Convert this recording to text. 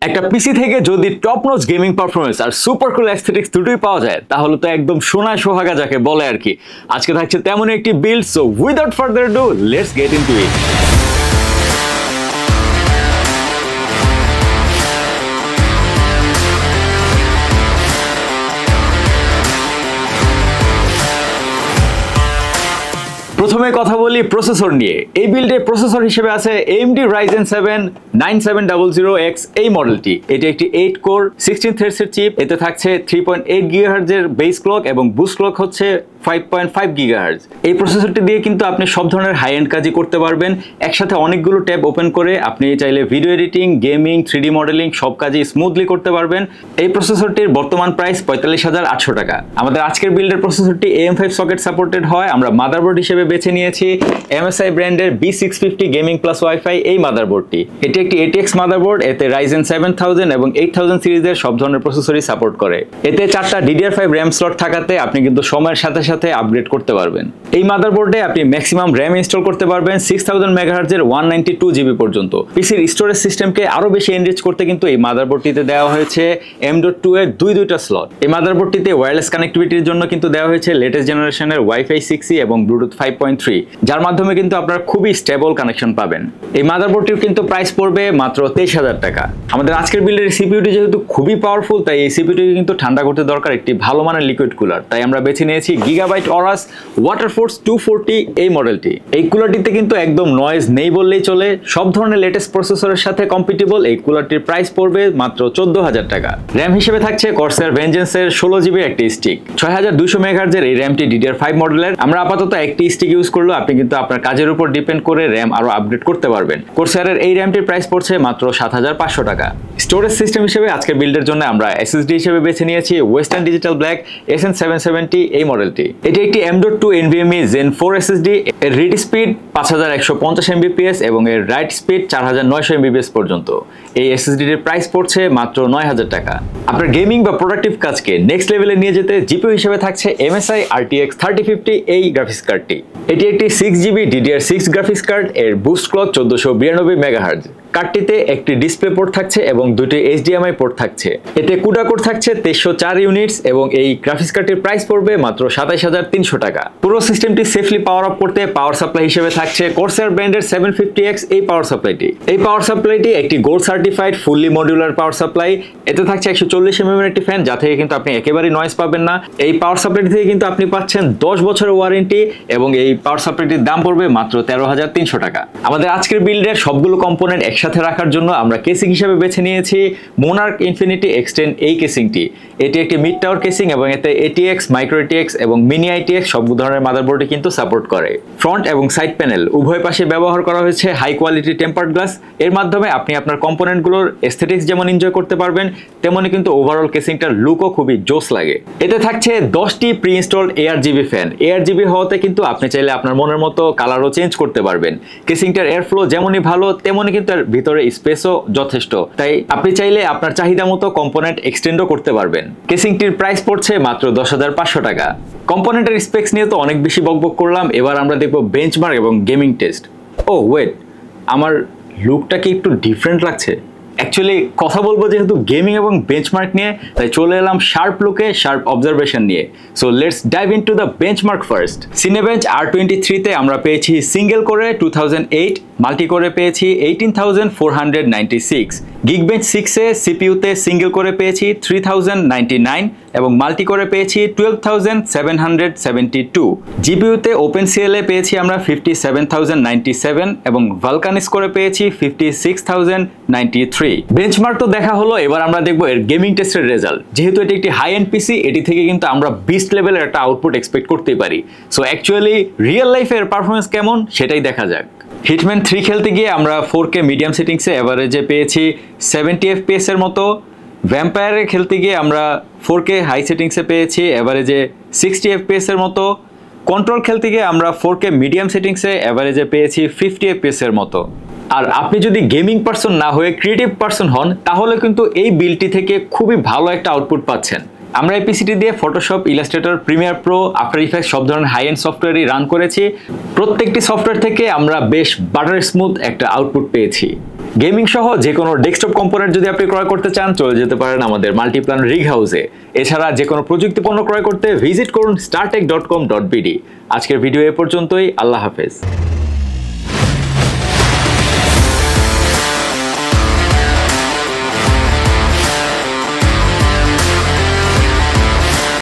একটা পিসি থেকে যদি টপ নচ গেমিং পারফরমেন্স আর সুপার কুল অ্যাস্থেটিক্স দুটোই পাওয়া যায় তাহলে তো একদম সোনা সোহাগা যাকে বলে আর কি। আজকে থাকছে তেমনই একটি build, so without further do let's get into ইট। প্রথমে কথা বলি প্রসেসর নিয়ে। এই বিল্ডে প্রসেসর হিসেবে আছে AMD Ryzen 7 9700X এই মডেলটি। এটি একটি 8 কোর 16 থ্রেডস এর চিপ। এতে থাকছে 3.8 GHz এর বেস ক্লক এবং বুস্ট ক্লক হচ্ছে 5.5 GHz। এই প্রসেসরটি দিয়ে কিন্তু আপনি সব ধরনের হাই এন্ড কাজই করতে পারবেন। একসাথে অনেকগুলো ট্যাব ওপেন করে আপনি চাইলে video editing, gaming, 3D modelling সব কাজই স্মুথলি করতে পারবেন। এই প্রসেসরটির বর্তমান প্রাইস 45,800 টাকা। আমাদের আজকের বিল্ডের প্রসেসরটি AM5 সকেট সাপোর্টেড হয়। আমরা মাদারবোর্ড হিসেবে বেছে নিয়েছি MSI ব্র্যান্ডের B650 গেমিং প্লাস ওয়াইফাই এই মাদারবোর্ডটি। এটি একটি ATX মাদারবোর্ড। এতে Ryzen 7000 এবং 8000 সিরিজের সব ধরনের প্রসেসরই সাপোর্ট করে। এতে 4টা DDR5 RAM স্লট থাকাতে আপনি কিন্তু সময়ের সাথে সাথে আপগ্রেড করতে পারবেন। এই মাদারবোর্ডে আপনি ম্যাক্সিমাম RAM ইনস্টল করতে পারবেন 6000 MHz এর 192 GB পর্যন্ত। পিসির স্টোরেজ সিস্টেমকে আরো বেশি এনরিচ করতে কিন্তু এই মাদারবোর্ডটিতে দেওয়া হয়েছে M.2 এর দুইটা স্লট। এই মাদারবোর্ডটিতে ওয়্যারলেস কানেক্টিভিটির জন্য কিন্তু দেওয়া হয়েছে লেটেস্ট জেনারেশনের Wi-Fi 6E এবং Bluetooth 5.3, যার মাধ্যমে কিন্তু আপনারা খুবই স্টেবল কানেকশন পাবেন। এই মাদারবোর্ডটির কিন্তু প্রাইস পড়বে মাত্র 23,000 টাকা। আমাদের আজকের বিল্ডের সিপিইউটি যেহেতু খুবই পাওয়ারফুল, তাই এই সিপিইউটিকে কিন্তু ঠান্ডা করতে দরকার একটি ভালো মানের লিকুইড কুলার। তাই আমরা বেছে নিয়েছি Gigabyte Aorus WaterForce 240 এই মডেলটি। এই কুলারটিতে কিন্তু একদম নয়েজ নেই বললেই চলে। সব ধরনের লেটেস্ট প্রসেসরের সাথে কম্পিটেবল এই কুলারটির প্রাইস পড়বে মাত্র 14,000 টাকা। র্যাম হিসেবে থাকছে Corsair Vengeance এর 16 GB একটি স্টিক। 6200 MHz এর এই র্যামটি DDR5 মডেলের। আমরা আপাতত একটি স্টিক ইউজ করলেও আপনি কিন্তু আপনার কাজের উপর ডিপেন্ড করে র্যাম আরো আপগ্রেড করতে পারবেন। Corsair এর এই র্যামটির প্রাইস পড়ছে মাত্র 7500 টাকা। স্টোরেজ সিস্টেম হিসেবে আজকের বিল্ডের জন্য আমরা SSD হিসেবে বেছে নিয়েছি Western Digital Black SN770 এই মডেলটি। এটি একটি M.2 NVMe Zen 4 SSD। এর রিড স্পিড 5150 Mbps এবং এর রাইট স্পিড 4900 Mbps পর্যন্ত। এই SSD এর প্রাইস পড়ছে মাত্র 9000 টাকা। আপনার গেমিং বা প্রোডাক্টিভ কাজকে নেক্সট লেভেলে নিয়ে যেতে GPU হিসেবে থাকছে MSI RTX 3050 এই গ্রাফিক্স কার্ডটি। এটি একটি 6GB DDR6 গ্রাফিক্স কার্ড। এর বুস্ট ক্লক 1492 MHz। কার্ডটিতে একটি ডিসপ্লে পোর্ট থাকছে এবং দুটি HDMI পোর্ট থাকছে। এতে CUDA কোর থাকছে 2304 ইউনিটস এবং এই গ্রাফিক্স কার্ডটির প্রাইস পড়বে মাত্র 27300 টাকা। পুরো সিস্টেমটি সেফলি পাওয়ার আপ করতে পাওয়ার সাপ্লাই হিসেবে থাকছে Corsair ব্র্যান্ডের 750X এই পাওয়ার সাপ্লাইটি। এই পাওয়ার সাপ্লাইটি একটি gold certified fully modular power supply. এতে থাকছে 140 mm এর একটি ফ্যান, যা থেকে কিন্তু আপনি একেবারেই নয়েজ পাবেন না। এই পাওয়ার সাপ্লাইটি থেকে কিন্তু আপনি পাচ্ছেন 10 বছরের ওয়ারেন্টি এবং এই পাওয়ার সাপ্লাইটির দাম পড়বে মাত্র 13,300 টাকা। আমাদের আজকের বিল্ডের সবগুলো কম্পোনেন্ট সাথে রাখার জন্য আমরা কেসিং হিসেবে বেছে নিয়েছি Monarch Infinity X10 এই কেসিংটি। এটি একটি মিড টাওয়ার কেসিং এবং এতে ATX, মাইক্রো ATX এবং মিনি ITX সব ধরনের মাদারবোর্ডে কিন্তু সাপোর্ট করে। ফ্রন্ট এবং সাইড প্যানেল উভয় পাশে ব্যবহার করা হয়েছে হাই কোয়ালিটি টেম্পারড গ্লাস। এর মাধ্যমে আপনি আপনার কম্পোনেন্টগুলোর এস্থেটিক্স যেমন এনজয় করতে পারবেন, তেমনি কিন্তু ওভারঅল কেসিংটার লুকও খুবই জোস লাগে। এতে থাকছে 10টি pre installed ARGB fan. ARGB হওয়াতে কিন্তু আপনি চাইলে আপনার মনের মতো কালারও চেঞ্জ করতে পারবেন। কেসিংটার এয়ার ফ্লো যেমনই ভালো, তেমনি কিন্তু এর ভিতরে স্পেসও যথেষ্ট। তাই আপনি চাইলে আপনার চাহিদা মতো কম্পোনেন্ট এক্সটেন্ডও করতে পারবেন। কেসিংটির প্রাইস পড়ছে মাত্র 10,500 টাকা। কম্পোনেন্টের স্পেক্স নিয়ে তো অনেক বেশি বকবক করলাম। এবার আমরা দেখব বেঞ্চমার্ক এবং গেমিং টেস্ট। ও ওয়েট, আমার লুকটা কি একটু ডিফারেন্ট লাগছে? অ্যাকচুয়ালি কথা বলবো যেহেতু গেমিং এবং বেঞ্চমার্ক নিয়ে, তাই চলে এলাম শার্প লুকে, শার্প অবজারভেশন নিয়ে। So let's dive into the benchmark first. Cinebench R23 তে আমরা পেয়েছি সিঙ্গেল কোরে 2008, মাল্টি কোরে পেয়েছি 18,496। Geekbench 6 এ সিপিইউতে সিঙ্গেল কোরে পেয়েছি 3099 এবং মাল্টি কোরে পেয়েছি 12,772। জিপিইউতে OpenCL এ পেয়েছি আমরা 57,097 এবং Vulkan স্কোরে পেয়েছি 56,093। বেঞ্চমার্ক তো দেখা হলো, এবার আমরা দেখবো এর গেমিং টেস্টের রেজাল্ট। যেহেতু এটি একটি হাই এন্ড পিসি, এটি থেকে কিন্তু আমরা বিস্ট লেভেলের একটা আউটপুট এক্সপেক্ট করতেই পারি। সো অ্যাকচুয়ালি রিয়েল লাইফের পারফরমেন্স কেমন সেটাই দেখা যাক। হিটম্যান 3 খেলতে গিয়ে আমরা 4K মিডিয়াম সেটিংসে এভারেজে পেয়েছি 70 FPS এর মতো। ভ্যাম্পায়ারে খেলতে গিয়ে আমরা 4K হাই সেটিংসে পেয়েছি এভারেজে 60 FPS এর মতো। কন্ট্রোল খেলতে গিয়ে আমরা 4K মিডিয়াম সেটিংসে এভারেজে পেয়েছি 50 FPS এর মতো। আর আপনি যদি গেমিং পারসন না হয়ে ক্রিয়েটিভ পারসন হন, তাহলে কিন্তু এই বিলটি থেকে খুবই ভালো একটা আউটপুট পাচ্ছেন। আমরা এই পিসিটি দিয়ে Photoshop, Illustrator, Premiere Pro, after effects সব ধরনের হাই এন্ড সফটওয়্যারই রান করেছি। প্রত্যেকটি সফটওয়্যার থেকে আমরা বেশ বাটার স্মুথ একটা আউটপুট পেয়েছি। গেমিং সহ যে কোনো ডেস্কটপ কম্পোনেন্ট যদি আপনি ক্রয় করতে চান চলে যেতে পারেন আমাদের মাল্টিপ্ল্যান রিগ হাউসে। এছাড়া যে কোনো প্রযুক্তি পণ্য ক্রয় করতে ভিজিট করুন startech.com.bd। আজকের ভিডিও এ পর্যন্তই, আল্লাহ হাফেজ।